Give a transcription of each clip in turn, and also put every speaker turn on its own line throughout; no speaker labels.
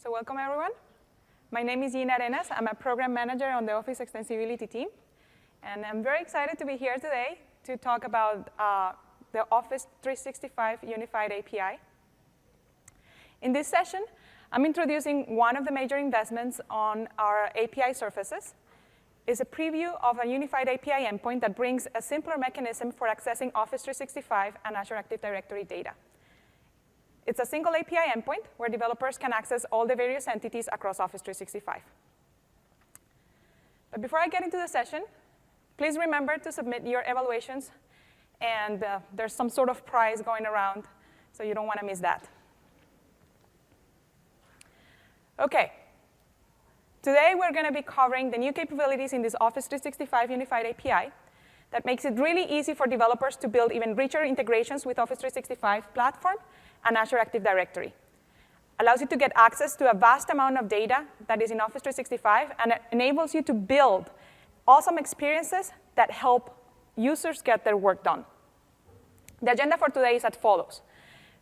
So welcome, everyone. My name is Gina Arenas. I'm a program manager on the Office Extensibility team. And I'm very excited to be here today to talk about the Office 365 Unified API. In this session, I'm introducing one of the major investments on our API surfaces. It's a preview of a unified API endpoint that brings a simpler mechanism for accessing Office 365 and Azure Active Directory data. It's a single API endpoint where developers can access all the various entities across Office 365. But before I get into the session, please remember to submit your evaluations, and there's some sort of prize going around, so you don't want to miss that. OK. Today, we're going to be covering the new capabilities in this Office 365 Unified API that makes it really easy for developers to build even richer integrations with Office 365 platform and Azure Active Directory. Allows you to get access to a vast amount of data that is in Office 365, and it enables you to build awesome experiences that help users get their work done. The agenda for today is as follows.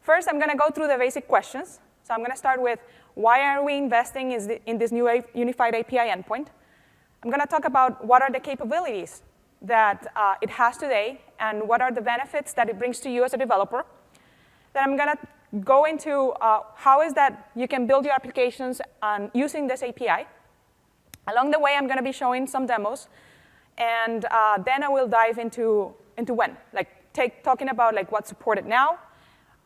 First, I'm going to go through the basic questions. So I'm going to start with, why are we investing in this new unified API endpoint? I'm going to talk about what are the capabilities that it has today, and what are the benefits that it brings to you as a developer. Then I'm going to go into how is that you can build your applications using this API. Along the way, I'm going to be showing some demos. And then I will dive into when, talking about what's supported now,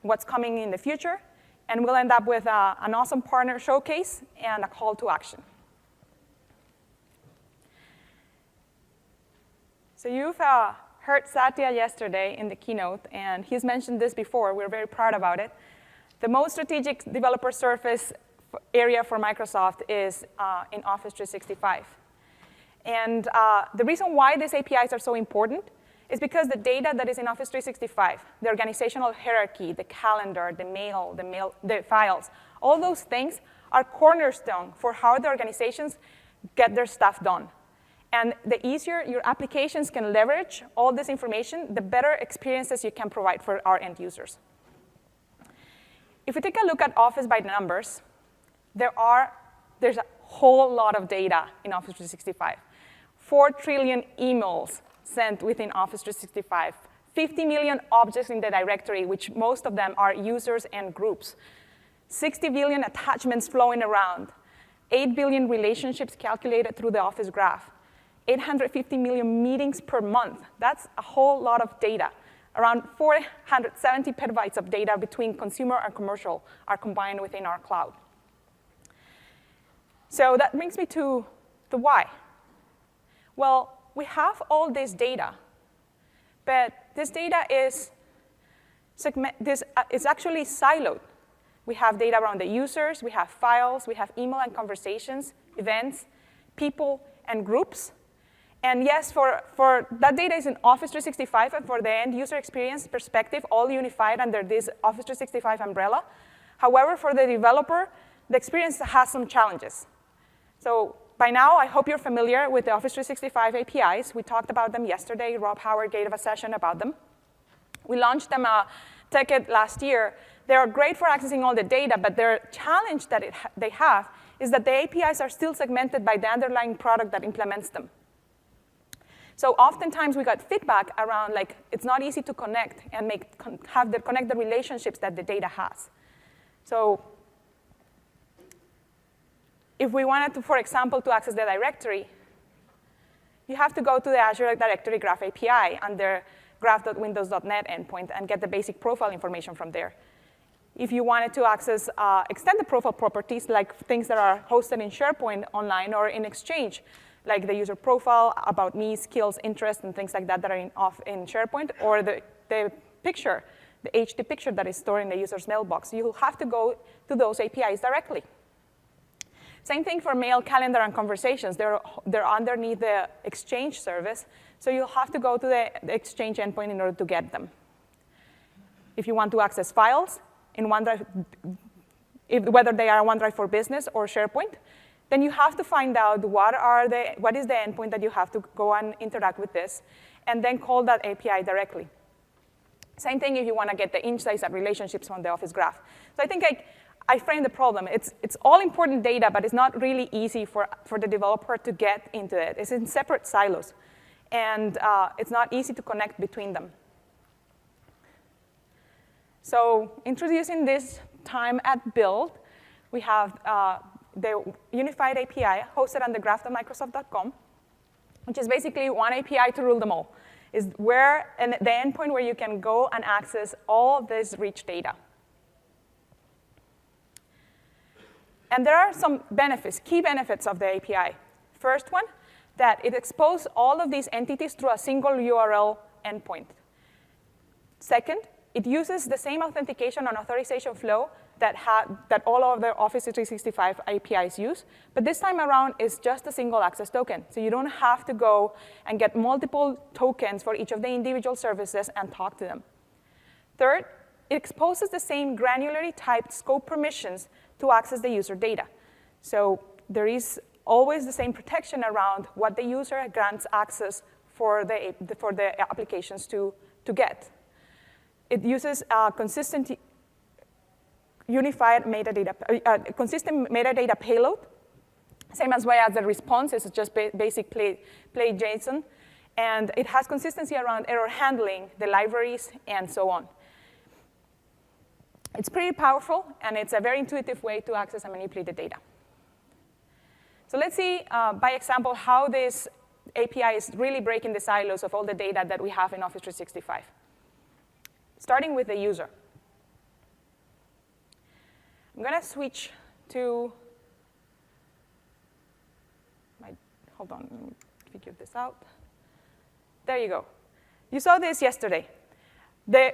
what's coming in the future. And we'll end up with an awesome partner showcase and a call to action. So you've heard Satya yesterday in the keynote, and he's mentioned this before. We're very proud about it. The most strategic developer surface area for Microsoft is in Office 365. And the reason why these APIs are so important is because the data that is in Office 365, the organizational hierarchy, the calendar, the files, all those things are cornerstone for how the organizations get their stuff done. And the easier your applications can leverage all this information, the better experiences you can provide for our end users. If we take a look at Office by numbers, there's a whole lot of data in Office 365. 4 trillion emails sent within Office 365. 50 million objects in the directory, which most of them are users and groups. 60 billion attachments flowing around. 8 billion relationships calculated through the Office graph. 850 million meetings per month. That's a whole lot of data. Around 470 petabytes of data between consumer and commercial are combined within our cloud. So that brings me to the why. Well, we have all this data, but this data is actually siloed. We have data around the users, we have files, we have email and conversations, events, people, and groups. And yes, for that data is in Office 365, and for the end user experience perspective, all unified under this Office 365 umbrella. However, for the developer, the experience has some challenges. So by now, I hope you're familiar with the Office 365 APIs. We talked about them yesterday. Rob Howard gave a session about them. We launched them TechEd last year. They are great for accessing all the data, but their challenge that they have is that the APIs are still segmented by the underlying product that implements them. So oftentimes, we got feedback around, it's not easy to connect and connect the relationships that the data has. So if we wanted to, for example, to access the directory, you have to go to the Azure Directory Graph API under graph.windows.net endpoint and get the basic profile information from there. If you wanted to access extended profile properties, like things that are hosted in SharePoint online or in Exchange, like the user profile, about me, skills, interests, and things like that are in SharePoint, or the picture, the HD picture that is stored in the user's mailbox, you will have to go to those APIs directly. Same thing for mail, calendar, and conversations. They're underneath the Exchange service, so you'll have to go to the Exchange endpoint in order to get them. If you want to access files in OneDrive, whether they are OneDrive for Business or SharePoint, then you have to find out what is the endpoint that you have to go and interact with this, and then call that API directly. Same thing if you want to get the insights and relationships from the Office graph. So I think I frame the problem. It's all important data, but it's not really easy for the developer to get into it. It's in separate silos, and it's not easy to connect between them. So introducing this time at build, we have the unified API hosted on the graph.microsoft.com, which is basically one API to rule them all. Is where, and the endpoint where you can go and access all this rich data. And there are some benefits, key benefits of the API. First one, that it exposes all of these entities through a single URL endpoint. Second, it uses the same authentication and authorization flow that all of the Office 365 APIs use, but this time around it's just a single access token. So you don't have to go and get multiple tokens for each of the individual services and talk to them. Third, it exposes the same granularly typed scope permissions to access the user data. So there is always the same protection around what the user grants access for the applications to get. It uses a consistent unified metadata, consistent metadata payload, same as way as the response is just basic play JSON, and it has consistency around error handling, the libraries, and so on. It's pretty powerful, and it's a very intuitive way to access and manipulate the data. So let's see, by example, how this API is really breaking the silos of all the data that we have in Office 365. Starting with the user. I'm going to switch to hold on, let me figure this out. There you go. You saw this yesterday. The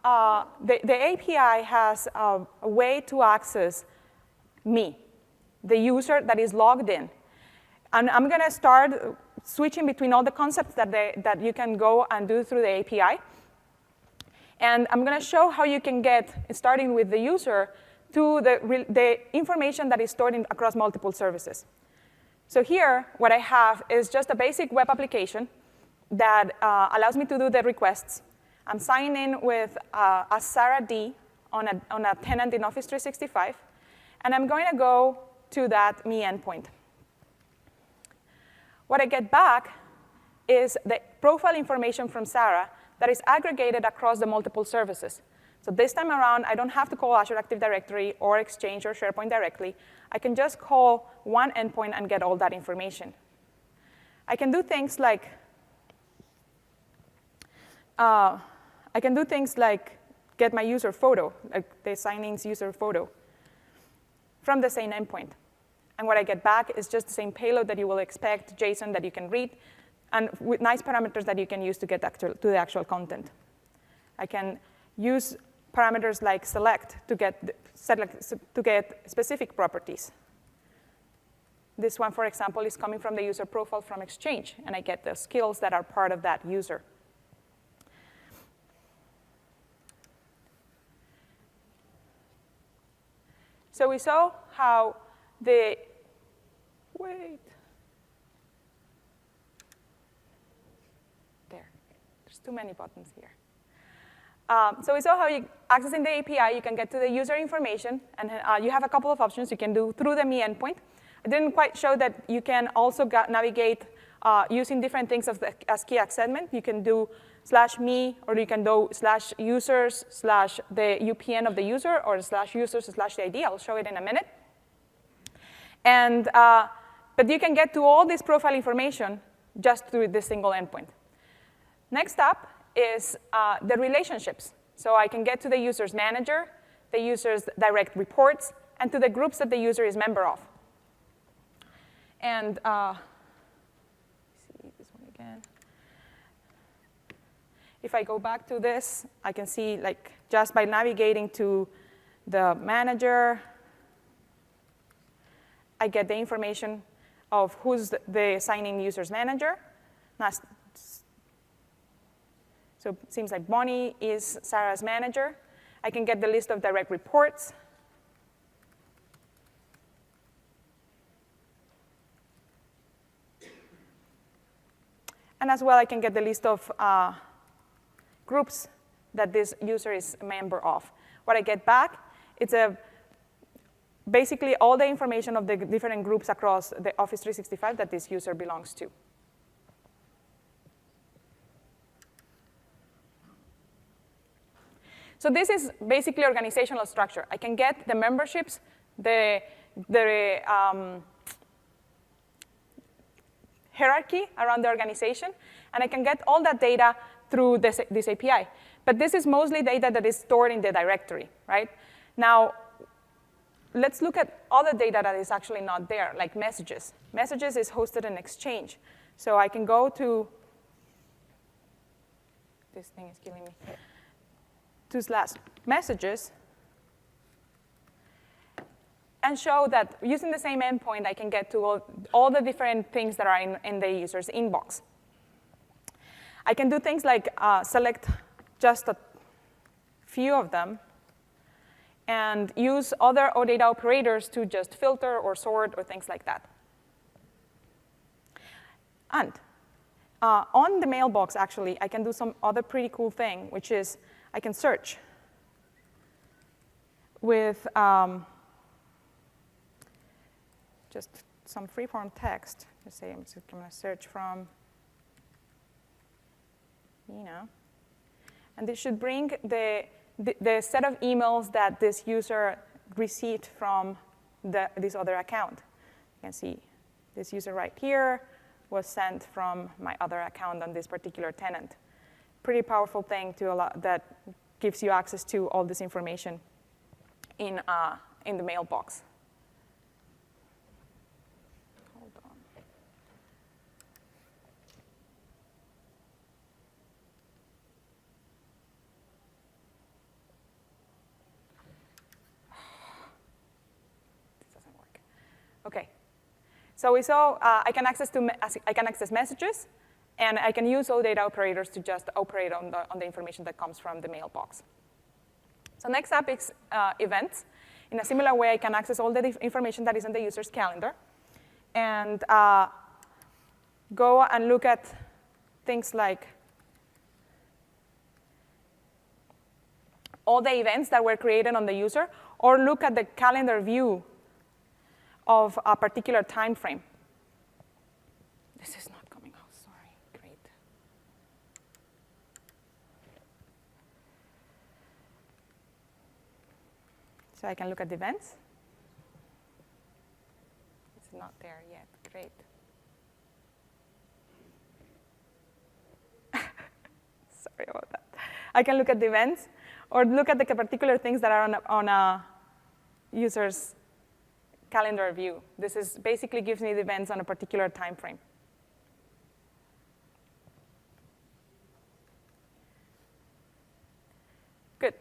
API has a way to access me, the user that is logged in. And I'm going to start switching between all the concepts that you can go and do through the API. And I'm going to show how you can get, starting with the user, to the information that is stored across multiple services. So here, what I have is just a basic web application that allows me to do the requests. I'm signing in with a Sarah D on a tenant in Office 365. And I'm going to go to that me endpoint. What I get back is the profile information from Sarah that is aggregated across the multiple services. So this time around, I don't have to call Azure Active Directory or Exchange or SharePoint directly. I can just call one endpoint and get all that information. I can do things like get my user photo, like the sign-in's user photo, from the same endpoint. And what I get back is just the same payload that you will expect, JSON that you can read, and with nice parameters that you can use to get to the actual content. I can use parameters like select to get specific properties. This one, for example, is coming from the user profile from Exchange, and I get the skills that are part of that user. So we saw how there's too many buttons here. So we saw how accessing the API, you can get to the user information, and you have a couple of options you can do through the me endpoint. I didn't quite show that you can also navigate using different things as key segment. You can do /me, or you can do /users, /the UPN of the user, or /users, /the ID. I'll show it in a minute. And, but you can get to all this profile information just through this single endpoint. Next up is the relationships. So I can get to the user's manager, the user's direct reports, and to the groups that the user is member of. And see this one again. If I go back to this, I can see just by navigating to the manager, I get the information of who's the signing user's manager. So it seems like Bonnie is Sarah's manager. I can get the list of direct reports. And as well, I can get the list of groups that this user is a member of. What I get back, it's a basically all the information of the different groups across the Office 365 that this user belongs to. So this is basically organizational structure. I can get the memberships, the hierarchy around the organization, and I can get all that data through this API. But this is mostly data that is stored in the directory, right? Now, let's look at other data that is actually not there, like messages. Messages is hosted in Exchange. So I can go to, this thing is killing me, to /messages, and show that using the same endpoint, I can get to all the different things that are in the user's inbox. I can do things like select just a few of them and use other OData operators to just filter or sort or things like that. And on the mailbox, actually, I can do some other pretty cool thing, which is I can search with just some free-form text. Let's say I'm just going to search from, and this should bring the set of emails that this user received from this other account. You can see this user right here was sent from my other account on this particular tenant. Pretty powerful thing that gives you access to all this information in the mailbox. Hold on. This doesn't work. OK. So we saw I can access messages. And I can use OData operators to just operate on the information that comes from the mailbox. So next up is events. In a similar way, I can access all the information that is in the user's calendar and go and look at things like all the events that were created on the user, or look at the calendar view of a particular time frame. This is not. So I can look at the events. It's not there yet. Great. Sorry about that. I can look at the events or look at the particular things that are on a user's calendar view. This is basically gives me the events on a particular time frame. Good.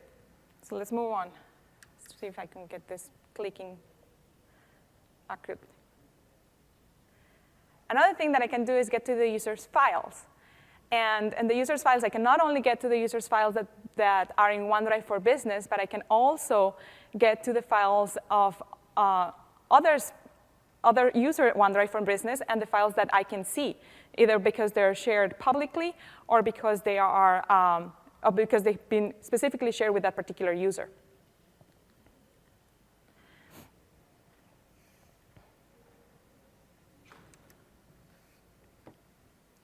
So let's move on. See if I can get this clicking accurately. Another thing that I can do is get to the user's files. And in the user's files, I can not only get to the user's files that are in OneDrive for Business, but I can also get to the files of other user OneDrive for Business and the files that I can see, either because they're shared publicly or because they are because they've been specifically shared with that particular user.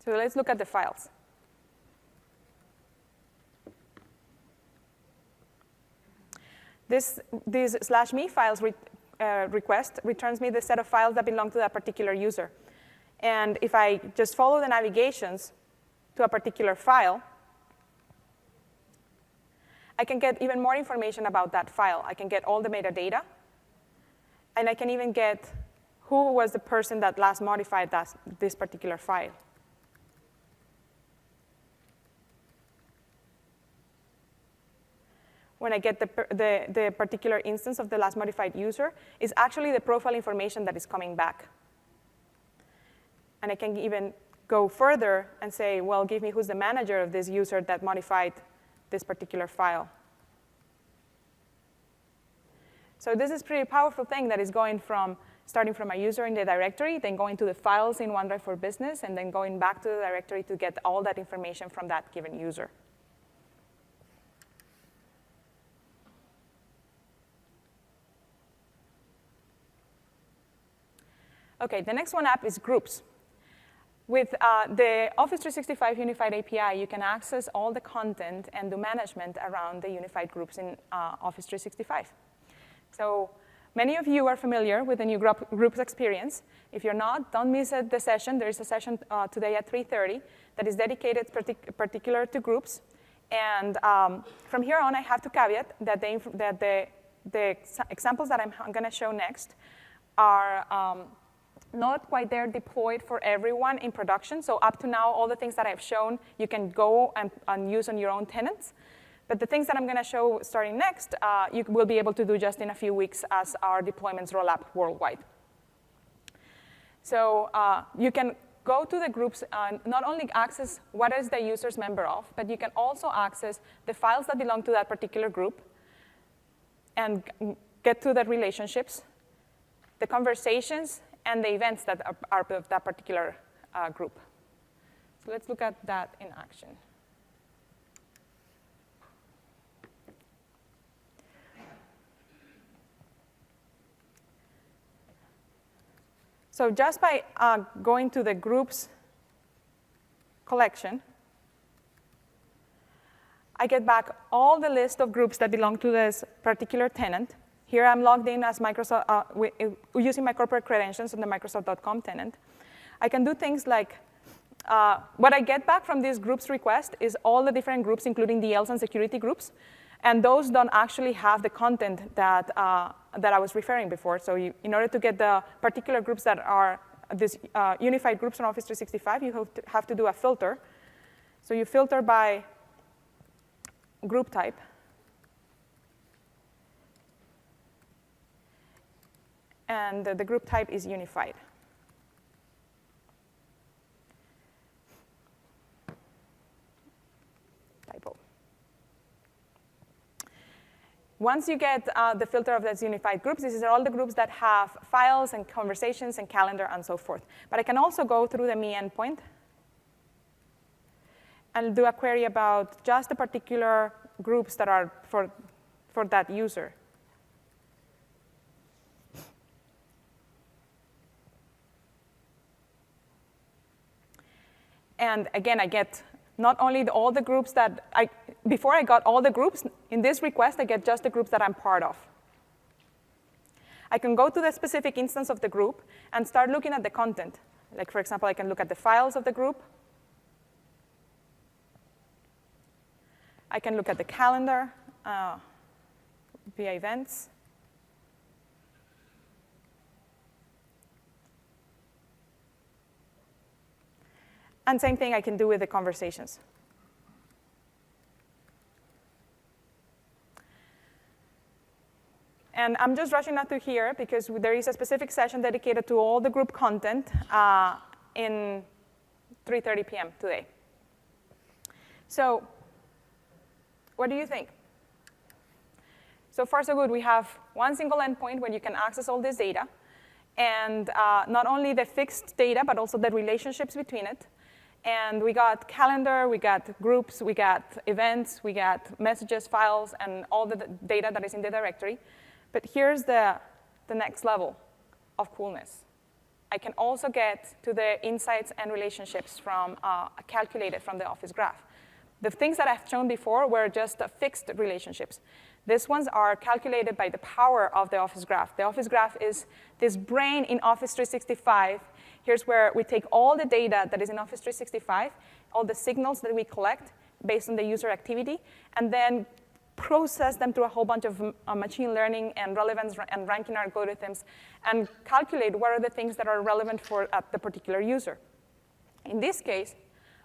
So let's look at the files. This /me files request returns me the set of files that belong to that particular user. And if I just follow the navigations to a particular file, I can get even more information about that file. I can get all the metadata. And I can even get who was the person that last modified this particular file. When I get the particular instance of the last modified user, is actually the profile information that is coming back. And I can even go further and say, well, give me who's the manager of this user that modified this particular file. So this is a pretty powerful thing that is starting from a user in the directory, then going to the files in OneDrive for Business, and then going back to the directory to get all that information from that given user. OK, the next one up is groups. With the Office 365 Unified API, you can access all the content and do management around the unified groups in Office 365. So many of you are familiar with the new groups experience. If you're not, don't miss the session. There is a session today at 3:30 that is dedicated particular to groups. And from here on, I have to caveat that the examples that I'm going to show next are not quite there deployed for everyone in production. So up to now, all the things that I've shown, you can go and use on your own tenants. But the things that I'm going to show starting next, you will be able to do just in a few weeks as our deployments roll up worldwide. So you can go to the groups and not only access what is the user's member of, but you can also access the files that belong to that particular group and get to the relationships, the conversations, and the events that are of that particular group. So let's look at that in action. So just by going to the groups collection, I get back all the list of groups that belong to this particular tenant. Here I'm logged in as Microsoft, using my corporate credentials on the Microsoft.com tenant. I can do things like, what I get back from this groups request is all the different groups, including DLs and security groups. And those don't actually have the content that I was referring before. So in order to get the particular groups that are these unified groups on Office 365, you have to do a filter. So you filter by group type. And the group type is unified. Typo. Once you get the filter of those unified groups, these are all the groups that have files and conversations and calendar and so forth. But I can also go through the Me endpoint and do a query about just the particular groups that are for that user. And again, I get not only all the groups that before I got all the groups, in this request, I get just the groups that I'm part of. I can go to the specific instance of the group and start looking at the content. Like, for example, I can look at the files of the group. I can look at the calendar via events. And same thing I can do with the conversations. And I'm just rushing out through here because there is a specific session dedicated to all the group content in 3:30 p.m. today. So what do you think? So far, so good. We have one single endpoint where you can access all this data. And not only the fixed data, but also the relationships between it. And we got calendar, we got groups, we got events, we got messages, files, and all the data that is in the directory. But here's the next level of coolness. I can also get to the insights and relationships from calculated from the Office graph. The things that I've shown before were just fixed relationships. These ones are calculated by the power of the Office graph. The Office graph is this brain in Office 365. Here's where we take all the data that is in Office 365, all the signals that we collect based on the user activity, and then process them through a whole bunch of machine learning and relevance and ranking algorithms, and calculate what are the things that are relevant for the particular user. In this case,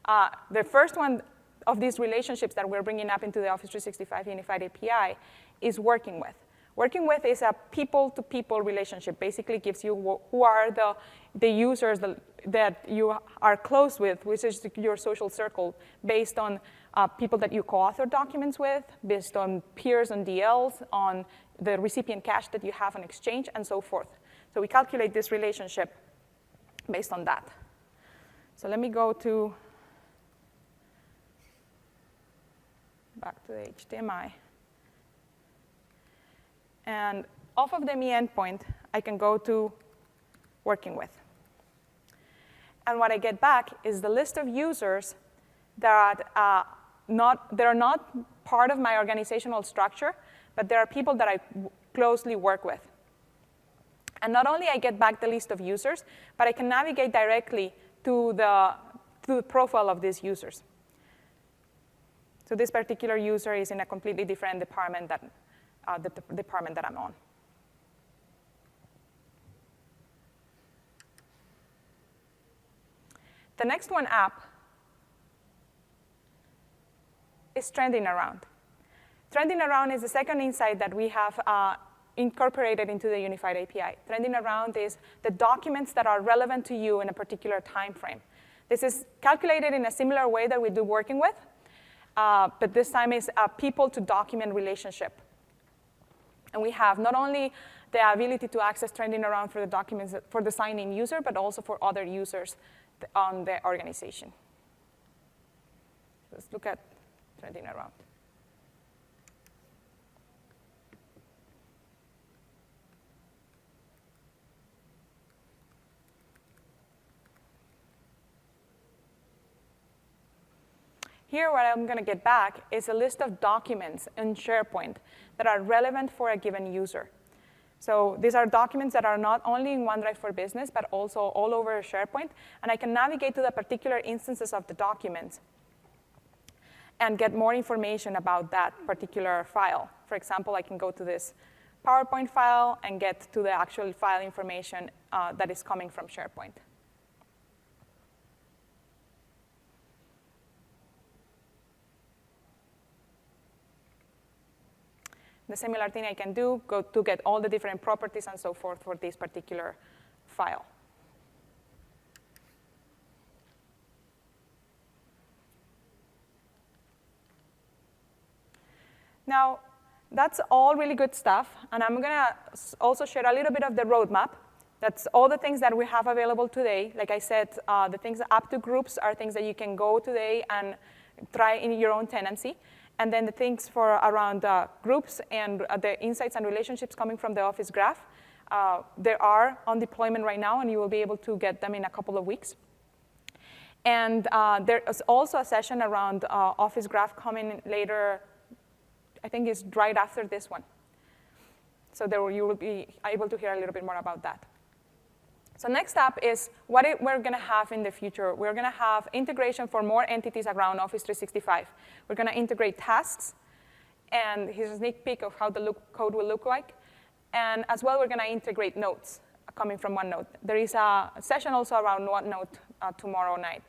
the first one of these relationships that we're bringing up into the Office 365 Unified API is working with. Working with is a people-to-people relationship. Basically gives you who are the users that you are close with, which is your social circle, based on people that you co-author documents with, based on peers on DLs, on the recipient cache that you have on Exchange, and so forth. So we calculate this relationship based on that. So let me go back to the HDMI. And off of the Me endpoint, I can go to working with. And what I get back is the list of users that are not part of my organizational structure, but there are people that I closely work with. And not only I get back the list of users, but I can navigate directly to the profile of these users. So this particular user is in a completely different department than the department that I'm on. The next one up is trending around. Trending around is the second insight that we have incorporated into the unified API. Trending around is the documents that are relevant to you in a particular time frame. This is calculated in a similar way that we do working with, but this time is a people-to-document relationship. And we have not only the ability to access trending around for the documents for the sign-in user, but also for other users on the organization. Let's look at trending around. Here, what I'm going to get back is a list of documents in SharePoint that are relevant for a given user. So these are documents that are not only in OneDrive for Business, but also all over SharePoint. And I can navigate to the particular instances of the documents and get more information about that particular file. For example, I can go to this PowerPoint file and get to the actual file information that is coming from SharePoint. The similar thing I can do, go to get all the different properties and so forth for this particular file. Now, that's all really good stuff, and I'm going to also share a little bit of the roadmap. That's all the things that we have available today. Like I said, the things up to groups are things that you can go today and try in your own tenancy. And then the things for around groups and the insights and relationships coming from the Office Graph, they are on deployment right now, and you will be able to get them in a couple of weeks. And there is also a session around Office Graph coming later. I think it's right after this one. So you will be able to hear a little bit more about that. So next up is what we're going to have in the future. We're going to have integration for more entities around Office 365. We're going to integrate tasks, and here's a sneak peek of how the code will look like. And as well, we're going to integrate notes coming from OneNote. There is a session also around OneNote tomorrow night.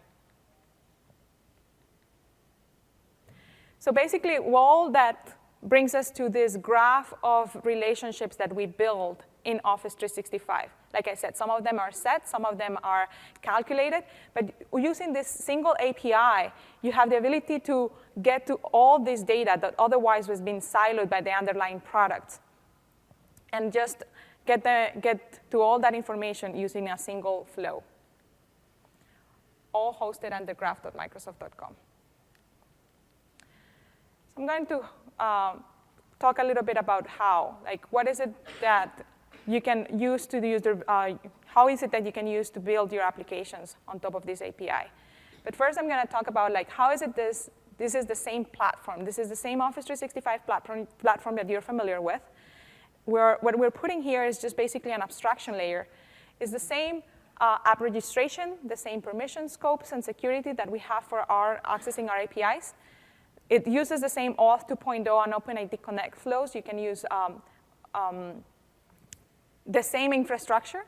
So basically, all that brings us to this graph of relationships that we build in Office 365. Like I said, some of them are set, some of them are calculated, but using this single API, you have the ability to get to all this data that otherwise was being siloed by the underlying products, and just get to all that information using a single flow, all hosted under graph.microsoft.com. So I'm going to talk a little bit about how, like what is it that you can use to use how is it that you can use to build your applications on top of this API. But first I'm going to talk about like how is it this is the same platform. This is the same Office 365 platform that you're familiar with. What we're putting here is just basically an abstraction layer. It's the same app registration, the same permission scopes and security that we have for accessing our APIs. It uses the same Auth 2.0 and OpenID Connect flows. You can use the same infrastructure.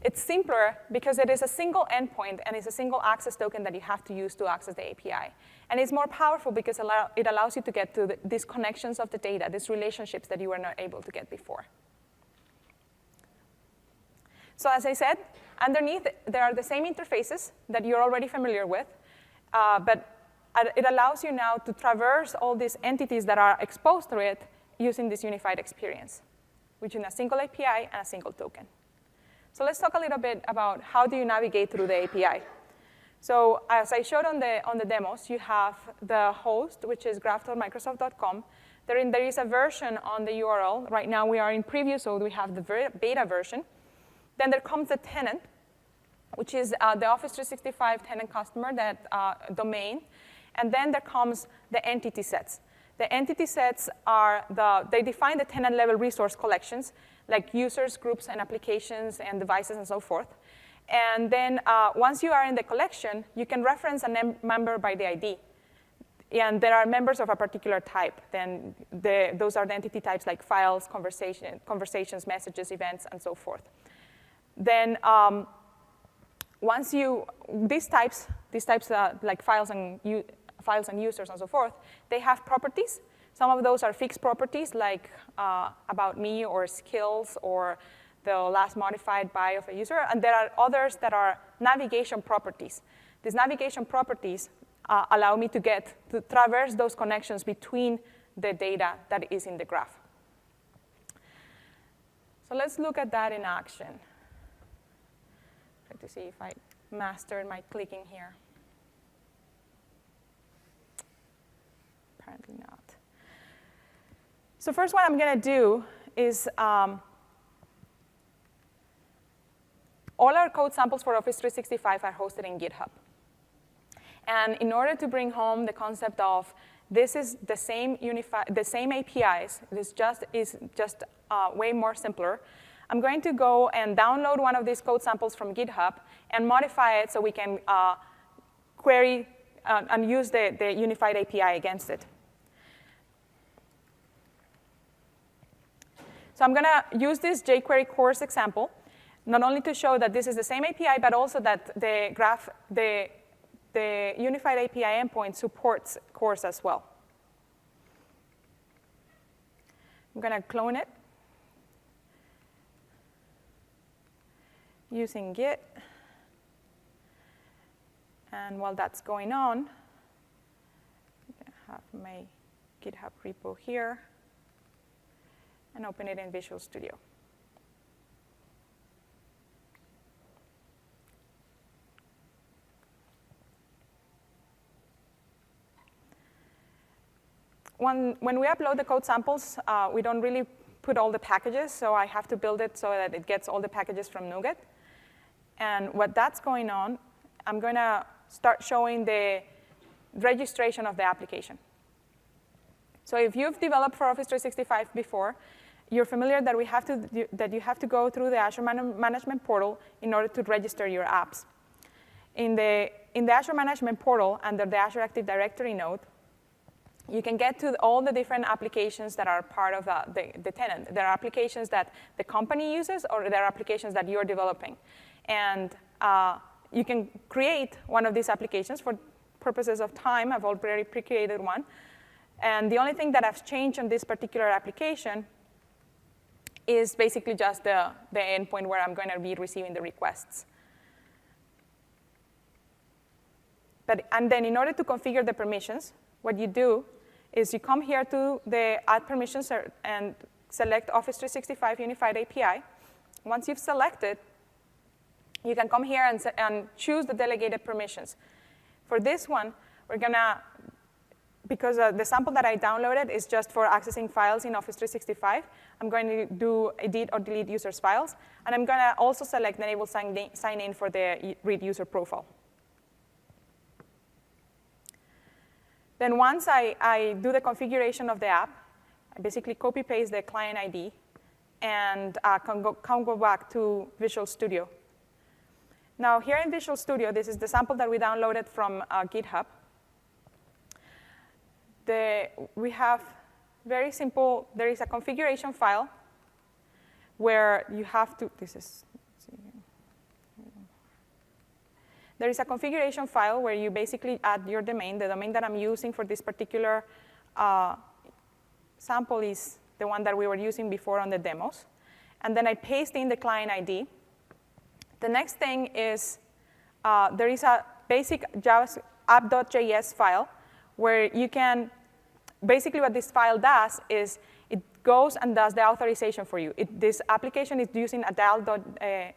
It's simpler because it is a single endpoint and it's a single access token that you have to use to access the API. And it's more powerful because it allows you to get to these connections of the data, these relationships that you were not able to get before. So as I said, underneath, there are the same interfaces that you're already familiar with, but it allows you now to traverse all these entities that are exposed to it using this unified experience, which is a single API and a single token. So let's talk a little bit about how do you navigate through the API. So as I showed on the demos, you have the host, which is graph.microsoft.com. There is a version on the URL. Right now we are in preview, so we have the beta version. Then there comes the tenant. which is the Office 365 tenant customer, that domain. And then there comes the entity sets. The entity sets are they define the tenant level resource collections, like users, groups, and applications, and devices, and so forth. And then once you are in the collection, you can reference a member by the ID. And there are members of a particular type. Then those are the entity types like files, conversations, messages, events, and so forth. Then once these types like files and users and so forth, they have properties. Some of those are fixed properties like about me or skills or the last modified by of a user. And there are others that are navigation properties. These navigation properties allow me to traverse those connections between the data that is in the graph. So let's look at that in action. Try to see if I mastered my clicking here. Apparently not. So first what I'm going to do is all our code samples for Office 365 are hosted in GitHub. And in order to bring home the concept of this is the same APIs, this is just way more simpler, I'm going to go and download one of these code samples from GitHub and modify it so we can query and use the unified API against it. So I'm going to use this jQuery course example, not only to show that this is the same API, but also that the unified API endpoint supports course as well. I'm going to clone it using Git. And while that's going on, I have my GitHub repo here and open it in Visual Studio. When we upload the code samples, we don't really put all the packages, so I have to build it so that it gets all the packages from NuGet. And what that's going on, I'm going to start showing the registration of the application. So if you've developed for Office 365 before, you're familiar that you have to go through the Azure Management Portal in order to register your apps. In the Azure Management Portal, under the Azure Active Directory node, you can get to all the different applications that are part of the tenant. There are applications that the company uses, or there are applications that you're developing. And you can create one of these applications. For purposes of time, I've already pre-created one. And the only thing that has changed on this particular application is basically just the endpoint where I'm going to be receiving the requests. And then in order to configure the permissions, what you do is you come here to the Add Permissions and select Office 365 Unified API. Once you've selected, you can come here and choose the delegated permissions. For this one, we're going to, because the sample that I downloaded is just for accessing files in Office 365, I'm going to do edit or delete users' files. And I'm going to also select enable sign in for the read user profile. Then once I do the configuration of the app, I basically copy-paste the client ID and can go back to Visual Studio. Now here in Visual Studio, this is the sample that we downloaded from GitHub. We have very simple, there is a configuration file where you have to, there is a configuration file where you basically add your domain. The domain that I'm using for this particular sample is the one that we were using before on the demos. And then I paste in the client ID. The next thing is there is a basic app.js file where you can, basically what this file does is it goes and does the authorization for you. This application is using adal.js.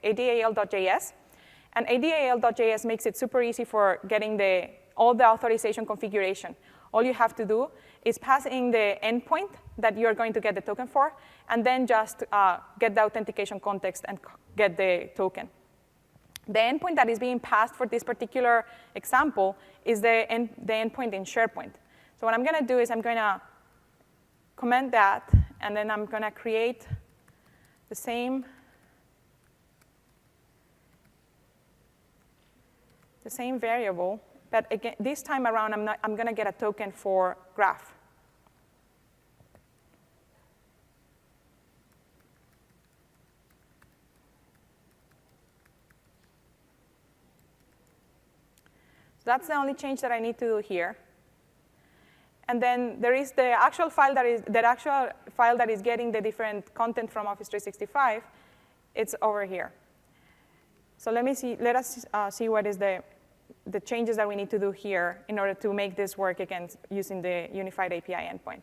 And adal.js makes it super easy for getting all the authorization configuration. All you have to do is pass in the endpoint that you're going to get the token for, and then just get the authentication context and get the token. The endpoint that is being passed for this particular example is the endpoint in SharePoint. So what I'm going to do is I'm going to comment that, and then I'm going to create the same variable, but again, this time around I'm going to get a token for graph. So that's the only change that I need to do here. And then there is the actual file that is getting the different content from Office 365. It's over here. So let us see what is the changes that we need to do here in order to make this work against using the unified API endpoint.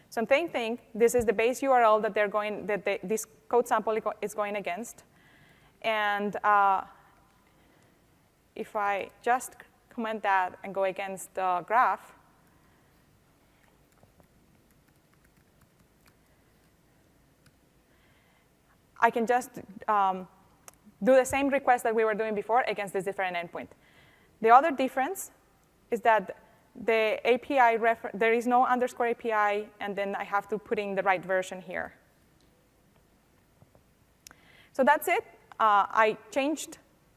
So same thing. This is the base URL that this code sample is going against. And if I just comment that and go against the graph, I can just do the same request that we were doing before against this different endpoint. The other difference is that the API there is no underscore API, and then I have to put in the right version here. So that's it. I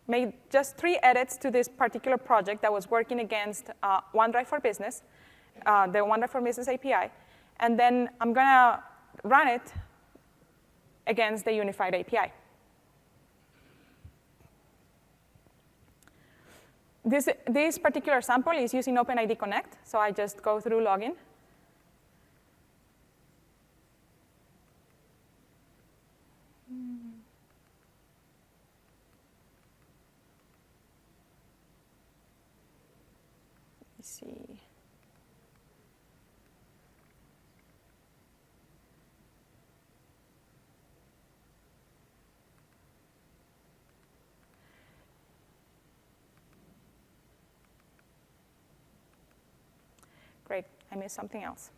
made just 3 edits to this particular project that was working against OneDrive for Business, the OneDrive for Business API. And then I'm going to run it against the unified API. This particular sample is using OpenID Connect, so I just go through login. Let's see. Great, I missed something else.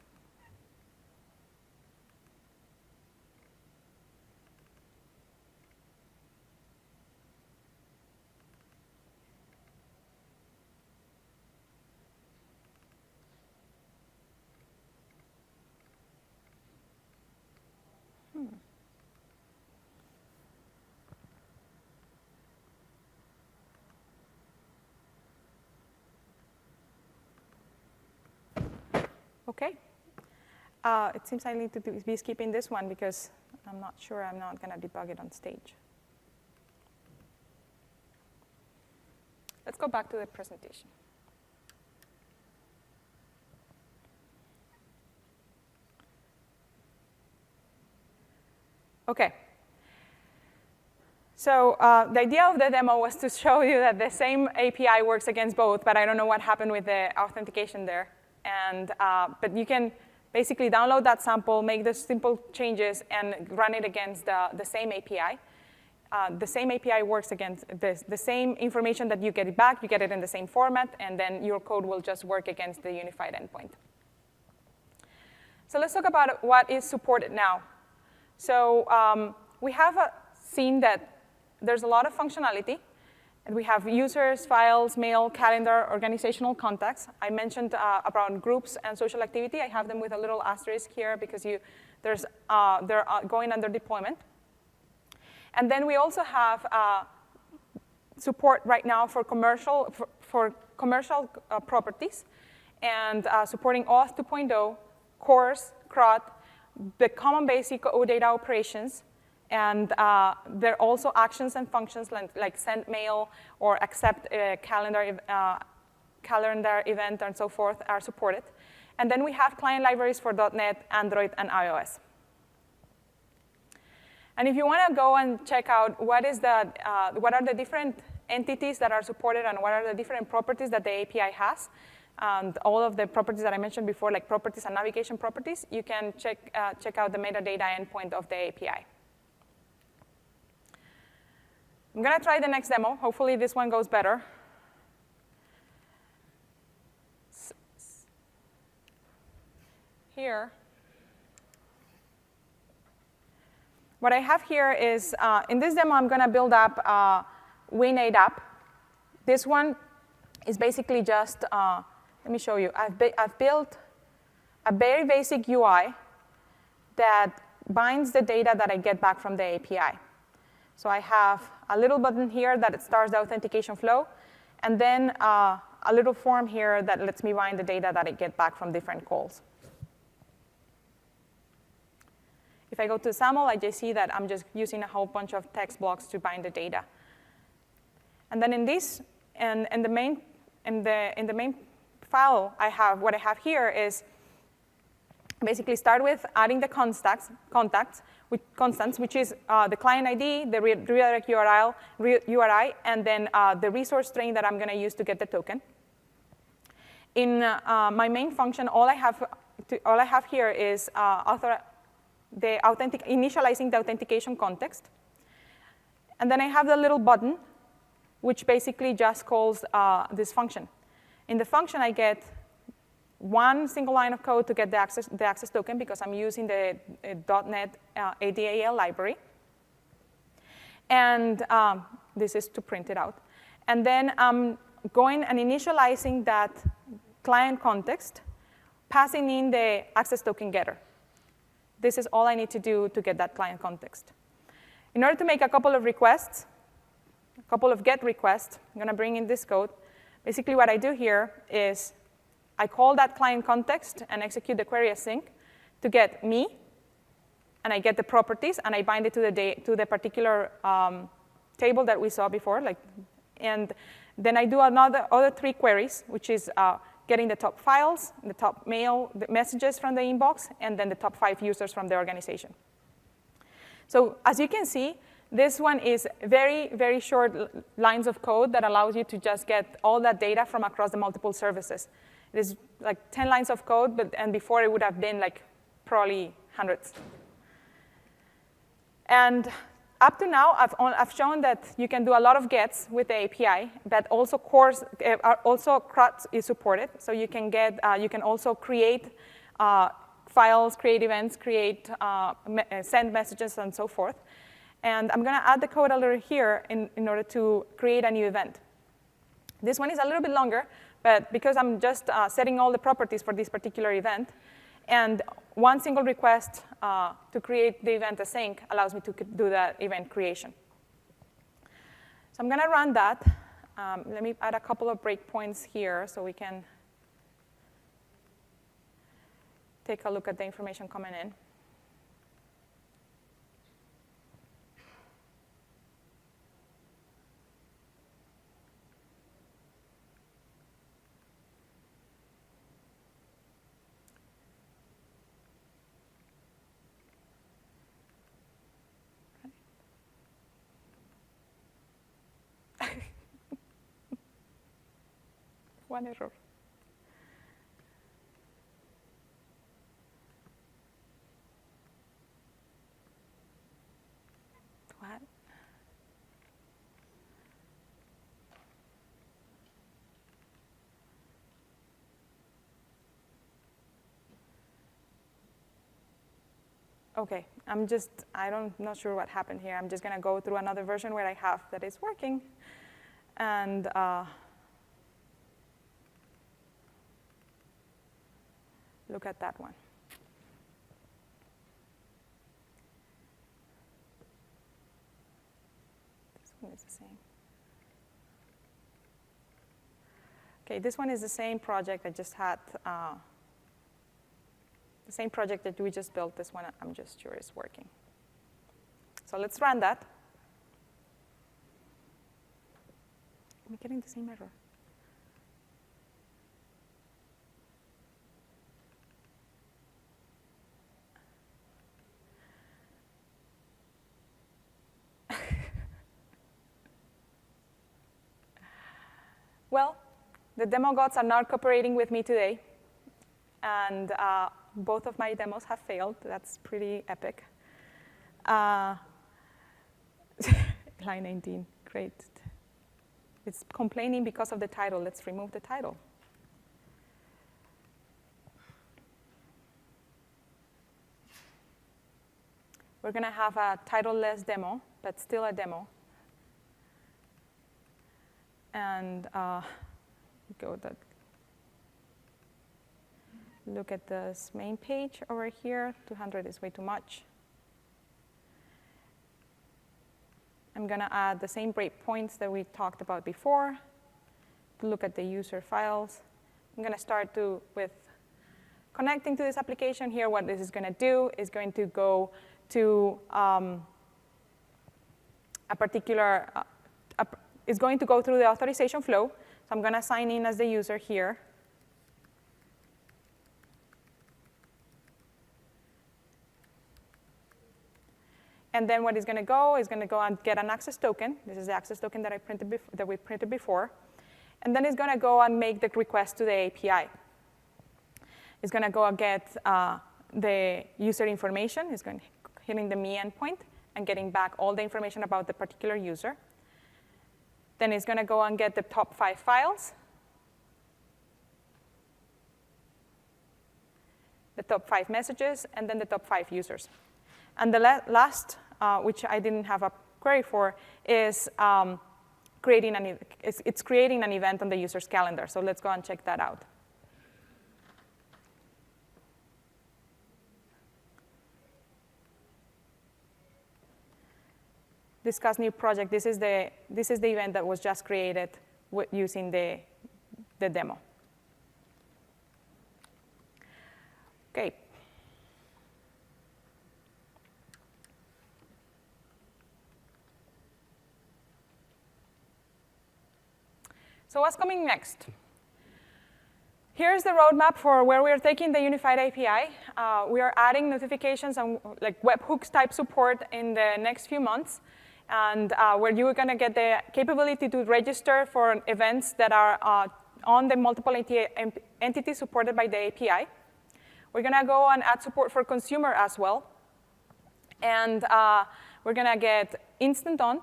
OK. It seems I need to be skipping this one because I'm not sure I'm not going to debug it on stage. Let's go back to the presentation. OK. So the idea of the demo was to show you that the same API works against both, but I don't know what happened with the authentication there. But you can basically download that sample, make the simple changes, and run it against the same API. The same API works against the same information that you get it back. You get it in the same format, and then your code will just work against the unified endpoint. So let's talk about what is supported now. So we have seen that there's a lot of functionality. And we have users, files, mail, calendar, organizational contacts. I mentioned about groups and social activity. I have them with a little asterisk here because they're going under deployment. And then we also have support right now for commercial properties and supporting Auth 2.0, CORS, CRUD, the common basic OData operations. And there are also actions and functions like send mail or accept a calendar event and so forth are supported. And then we have client libraries for .NET, Android, and iOS. And if you want to go and check out what are the different entities that are supported and what are the different properties that the API has, and all of the properties that I mentioned before, like properties and navigation properties, you can check out the metadata endpoint of the API. I'm going to try the next demo. Hopefully, this one goes better. Here, what I have here is, in this demo, I'm going to build up Win8 app. This one is basically just, let me show you. I've built a very basic UI that binds the data that I get back from the API. So I have a little button here that starts the authentication flow, and then a little form here that lets me bind the data that I get back from different calls. If I go to SAML, I just see that I'm just using a whole bunch of text blocks to bind the data. And then in this, in the main file, what I have here is basically start with adding the constants, which is the client ID, the redirect URI, and then the resource string that I'm going to use to get the token. In my main function, all I have here is initializing the authentication context. And then I have the little button, which basically just calls this function. In the function, I get one single line of code to get the access token because I'm using the .NET ADAL library. And this is to print it out. And then I'm going and initializing that client context, passing in the access token getter. This is all I need to do to get that client context. In order to make a couple of requests, a couple of GET requests, I'm going to bring in this code. Basically, what I do here is I call that client context and execute the query async to get me, and I get the properties, and I bind it to the particular table that we saw before. And then I do other three queries, which is getting the top files, the top mail, the messages from the inbox, and then the top 5 users from the organization. So as you can see, this one is very, very short lines of code that allows you to just get all that data from across the multiple services. It is like 10 lines of code, and before it would have been like probably hundreds. And up to now, I've shown that you can do a lot of gets with the API, but also CRUD is supported. So you can also create files, create events, send messages, and so forth. And I'm going to add the code a little here in order to create a new event. This one is a little bit longer, but because I'm just setting all the properties for this particular event, and one single request to create the event async allows me to do that event creation. So I'm going to run that. Let me add a couple of breakpoints here so we can take a look at the information coming in. One error. What? OK, I'm not sure what happened here. I'm just going to go through another version where I have that is working. And look at that one. This one is the same. OK, this one is the same project I just had. The same project that we just built. This one, I'm just sure is working. So let's run that. Am I getting the same error? Well, the demo gods are not cooperating with me today. And both of my demos have failed. That's pretty epic. Line 19, great. It's complaining because of the title. Let's remove the title. We're going to have a title-less demo, but still a demo. and look at this main page over here. 200 is way too much. I'm going to add the same breakpoints that we talked about before to look at the user files. I'm going to start with connecting to this application here. What this is going to do is going to go to is going to go through the authorization flow. So I'm going to sign in as the user here. And then what is going to go and get an access token. This is the access token that we printed before. And then it's going to go and make the request to the API. It's going to go and get the user information. It's hitting the me endpoint and getting back all the information about the particular user. Then it's going to go and get the top 5 files, the top 5 messages, and then the top 5 users. And the last, which I didn't have a query for, is creating an event on the user's calendar. So let's go and check that out. Discuss new project. This is the event that was just created using the demo. OK. So what's coming next? Here's the roadmap for where we are taking the unified API. We are adding notifications and like webhooks type support in the next few months, and where you are going to get the capability to register for events that are on the multiple entities supported by the API. We're going to go and add support for consumer as well. And we're going to get instant on.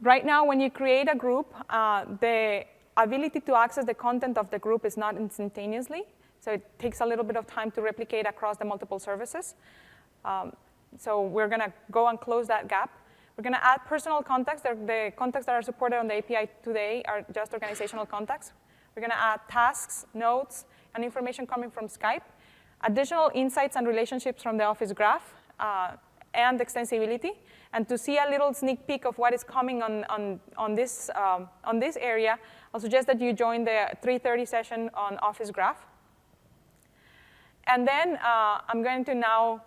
Right now, when you create a group, the ability to access the content of the group is not instantaneously. So it takes a little bit of time to replicate across the multiple services. So we're going to go and close that gap. We're going to add personal contacts. The contacts that are supported on the API today are just organizational contacts. We're going to add tasks, notes, and information coming from Skype, additional insights and relationships from the Office Graph, and extensibility. And to see a little sneak peek of what is coming on this area, I'll suggest that you join the 3:30 session on Office Graph. And then I'm going to now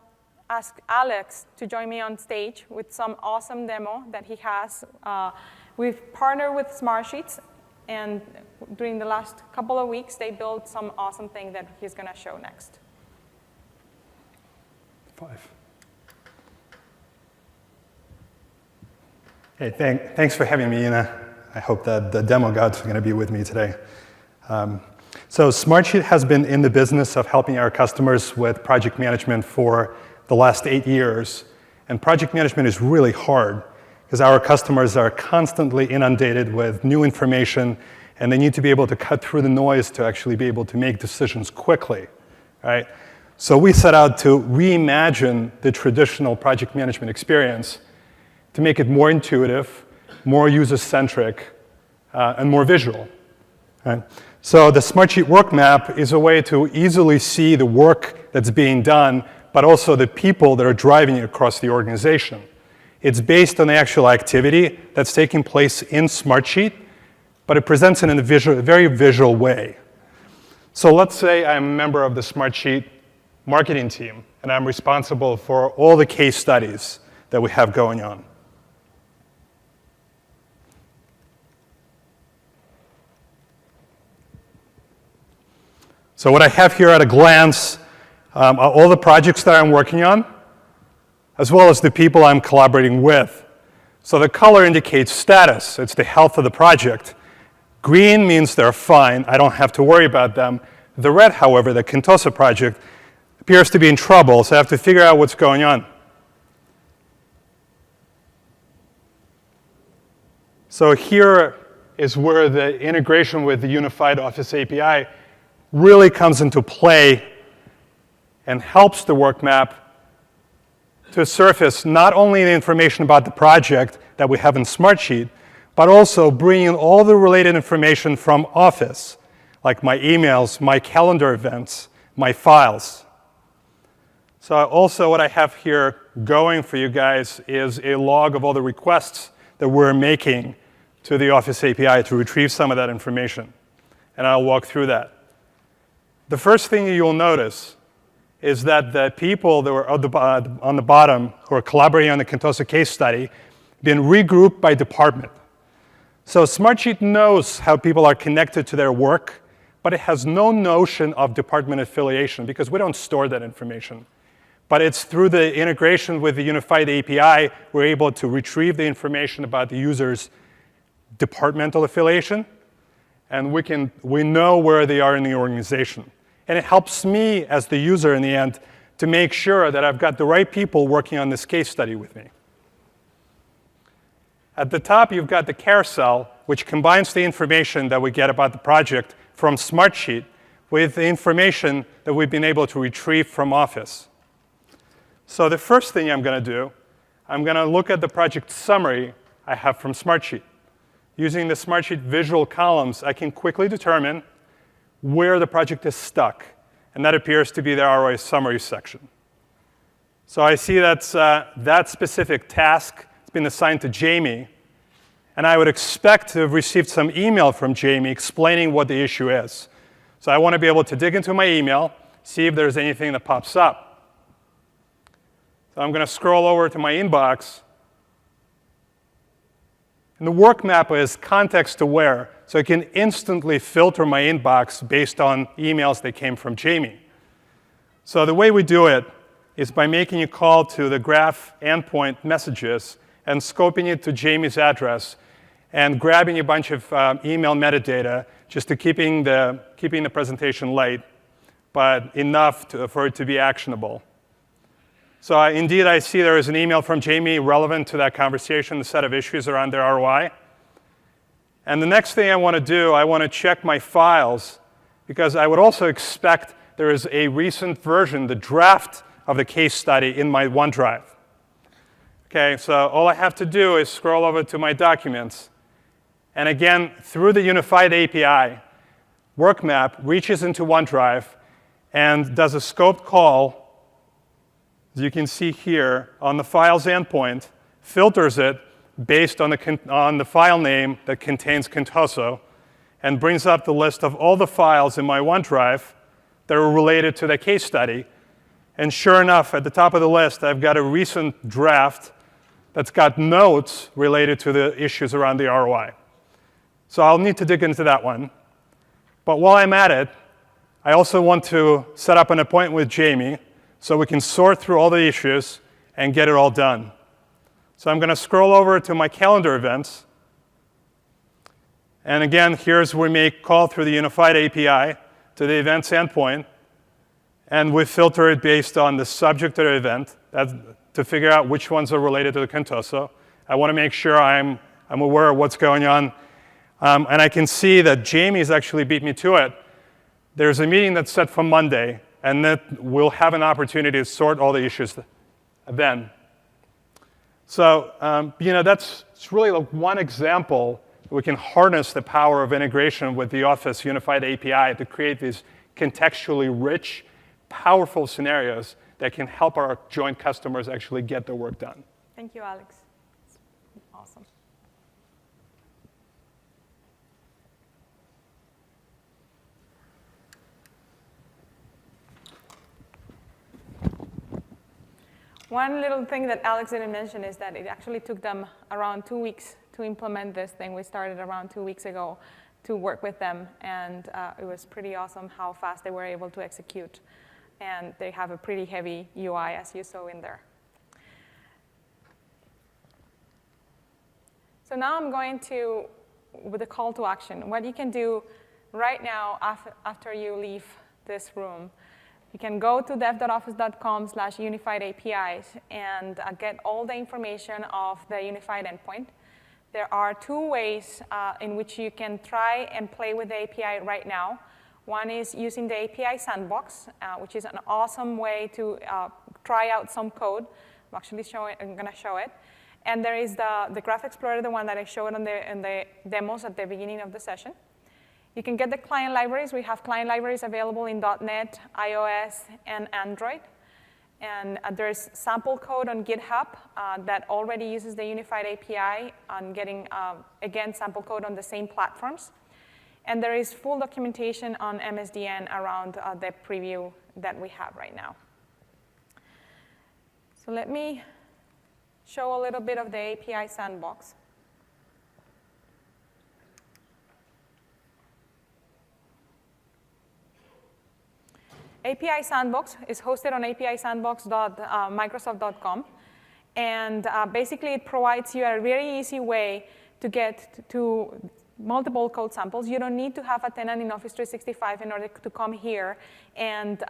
ask Alex to join me on stage with some awesome demo that he has. We've partnered with Smartsheets, and during the last couple of weeks, they built some awesome thing that he's going to show next.
5. Hey, thanks for having me, Ina. I hope that the demo gods are going to be with me today. So Smartsheet has been in the business of helping our customers with project management for the last 8 years. And project management is really hard because our customers are constantly inundated with new information, and they need to be able to cut through the noise to actually be able to make decisions quickly, right? So we set out to reimagine the traditional project management experience to make it more intuitive, more user-centric, and more visual. Right? So the Smartsheet work map is a way to easily see the work that's being done, but also the people that are driving it across the organization. It's based on the actual activity that's taking place in Smartsheet, but it presents it in a very visual way. So let's say I'm a member of the Smartsheet marketing team, and I'm responsible for all the case studies that we have going on. So what I have here at a glance are all the projects that I'm working on, as well as the people I'm collaborating with. So the color indicates status. It's the health of the project. Green means they're fine. I don't have to worry about them. The red, however, the Kentosa project, appears to be in trouble, so I have to figure out what's going on. So here is where the integration with the unified Office API really comes into play and helps the work map to surface not only the information about the project that we have in Smartsheet, but also bring in all the related information from Office, like my emails, my calendar events, my files. So also what I have here going for you guys is a log of all the requests that we're making to the Office API to retrieve some of that information. And I'll walk through that. The first thing you'll notice is that the people that were on the bottom who are collaborating on the Contoso case study been regrouped by department. So Smartsheet knows how people are connected to their work, but it has no notion of department affiliation because we don't store that information. But it's through the integration with the unified API, we're able to retrieve the information about the user's departmental affiliation, and we know where they are in the organization. And it helps me as the user in the end to make sure that I've got the right people working on this case study with me. At the top, you've got the carousel, which combines the information that we get about the project from Smartsheet with the information that we've been able to retrieve from Office. So the first thing I'm going to do, I'm going to look at the project summary I have from Smartsheet. Using the Smartsheet visual columns, I can quickly determine where the project is stuck. And that appears to be the ROI summary section. So I see that's that specific task has been assigned to Jamie. And I would expect to have received some email from Jamie explaining what the issue is. So I want to be able to dig into my email, see if there's anything that pops up. So I'm going to scroll over to my inbox. And the work map is context aware, so I can instantly filter my inbox based on emails that came from Jamie. So the way we do it is by making a call to the graph endpoint messages and scoping it to Jamie's address and grabbing a bunch of email metadata just to keeping the presentation light, but enough for it to be actionable. So indeed, I see there is an email from Jamie relevant to that conversation, the set of issues around their ROI. And the next thing I want to do, I want to check my files, because I would also expect there is a recent version, the draft of the case study in my OneDrive. Okay, so all I have to do is scroll over to my documents. And again, through the unified API, WorkMap reaches into OneDrive and does a scoped call, as you can see here, on the file's endpoint, filters it based on the file name that contains Contoso, and brings up the list of all the files in my OneDrive that are related to the case study. And sure enough, at the top of the list, I've got a recent draft that's got notes related to the issues around the ROI. So I'll need to dig into that one. But while I'm at it, I also want to set up an appointment with Jamie so we can sort through all the issues and get it all done. So I'm going to scroll over to my calendar events. And again, here's where we make call through the unified API to the events endpoint. And we filter it based on the subject of the event to figure out which ones are related to the Contoso. I want to make sure I'm aware of what's going on. And I can see that Jamie's actually beat me to it. There's a meeting that's set for Monday, and that we'll have an opportunity to sort all the issues then. So that's really like one example. We can harness the power of integration with the Office Unified API to create these contextually rich, powerful scenarios that can help our joint customers actually get their work done.
Thank you, Alex. It's awesome. One little thing that Alex didn't mention is that it actually took them around 2 weeks to implement this thing. We started around 2 weeks ago to work with them, and it was pretty awesome how fast they were able to execute. And they have a pretty heavy UI, as you saw in there. So now I'm going to, with a call to action, what you can do right now after you leave this room. You can go to dev.office.com/unified-APIs and get all the information of the unified endpoint. There are 2 ways in which you can try and play with the API right now. One is using the API sandbox, which is an awesome way to try out some code. I'm going to show it. And there is the Graph Explorer, the one that I showed in the demos at the beginning of the session. You can get the client libraries. We have client libraries available in .NET, iOS, and Android. And there's sample code on GitHub that already uses the unified API on getting, again, sample code on the same platforms. And there is full documentation on MSDN around the preview that we have right now. So let me show a little bit of the API sandbox. API Sandbox is hosted on apisandbox.microsoft.com. And basically, it provides you a very easy way to get to multiple code samples. You don't need to have a tenant in Office 365 in order to come here and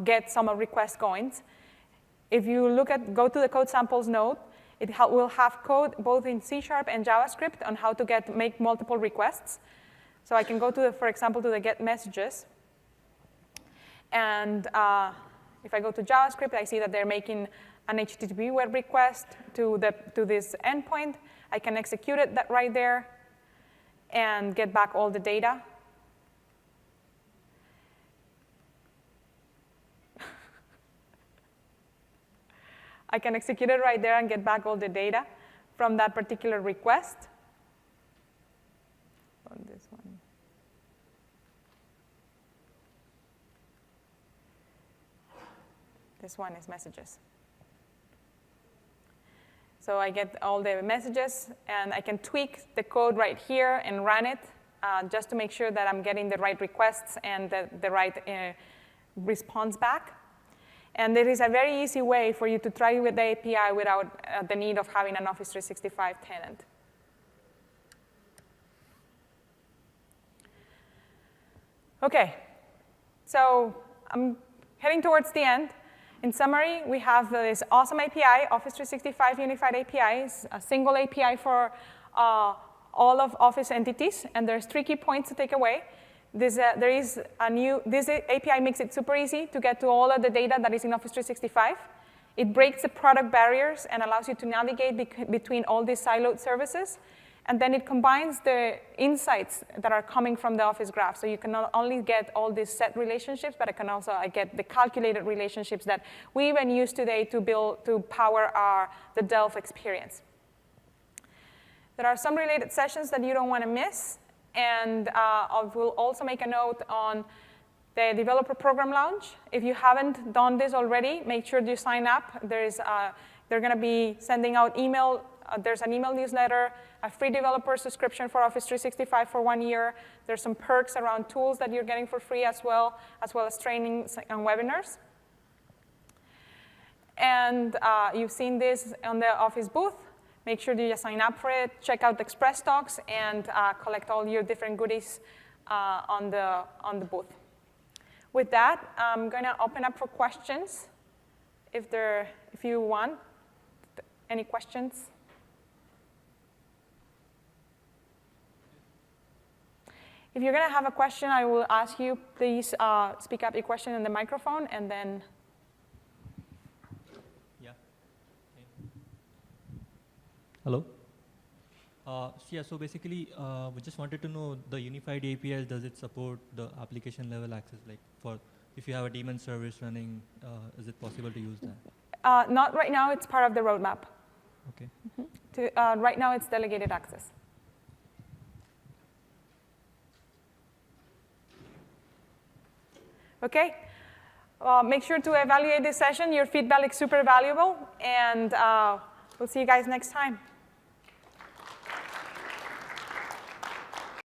get some requests going. If you go to the code samples node, it will have code both in C# and JavaScript on how to make multiple requests. So I can go to, for example, to the get messages. And if I go to JavaScript, I see that they're making an HTTP web request to this endpoint. I can execute it right there and get back all the data. I can execute it right there and get back all the data from that particular request. On this one. This one is messages. So I get all the messages, and I can tweak the code right here and run it just to make sure that I'm getting the right requests and the right response back. And there is a very easy way for you to try with the API without the need of having an Office 365 tenant. OK, so I'm heading towards the end. In summary, we have this awesome API, Office 365 Unified API. It's a single API for all of Office entities, and there's 3 key points to take away. This API makes it super easy to get to all of the data that is in Office 365. It breaks the product barriers and allows you to navigate between all these siloed services. And then it combines the insights that are coming from the Office graph. So you can not only get all these set relationships, but I can also get the calculated relationships that we even use today to power the Delph experience. There are some related sessions that you don't want to miss. And I will also make a note on the Developer Program Launch. If you haven't done this already, make sure you sign up. They're going to be sending out email. There's an email newsletter, a free developer subscription for Office 365 for 1 year. There's some perks around tools that you're getting for free as well as trainings and webinars. And you've seen this on the Office booth. Make sure you just sign up for it, check out the Express Talks, and collect all your different goodies on the booth. With that, I'm going to open up for questions, if you want. Any questions? If you're going to have a question, I will ask you, please speak up your question in the microphone, and then.
Yeah. Okay. Hello. So basically, we just wanted to know the unified APIs, does it support the application level access? Like if you have a daemon service running, is it possible to use that?
Not right now. It's part of the roadmap.
Okay.
Mm-hmm. Right now, it's delegated access. OK. Make sure to evaluate this session. Your feedback is super valuable. And we'll see you guys next time.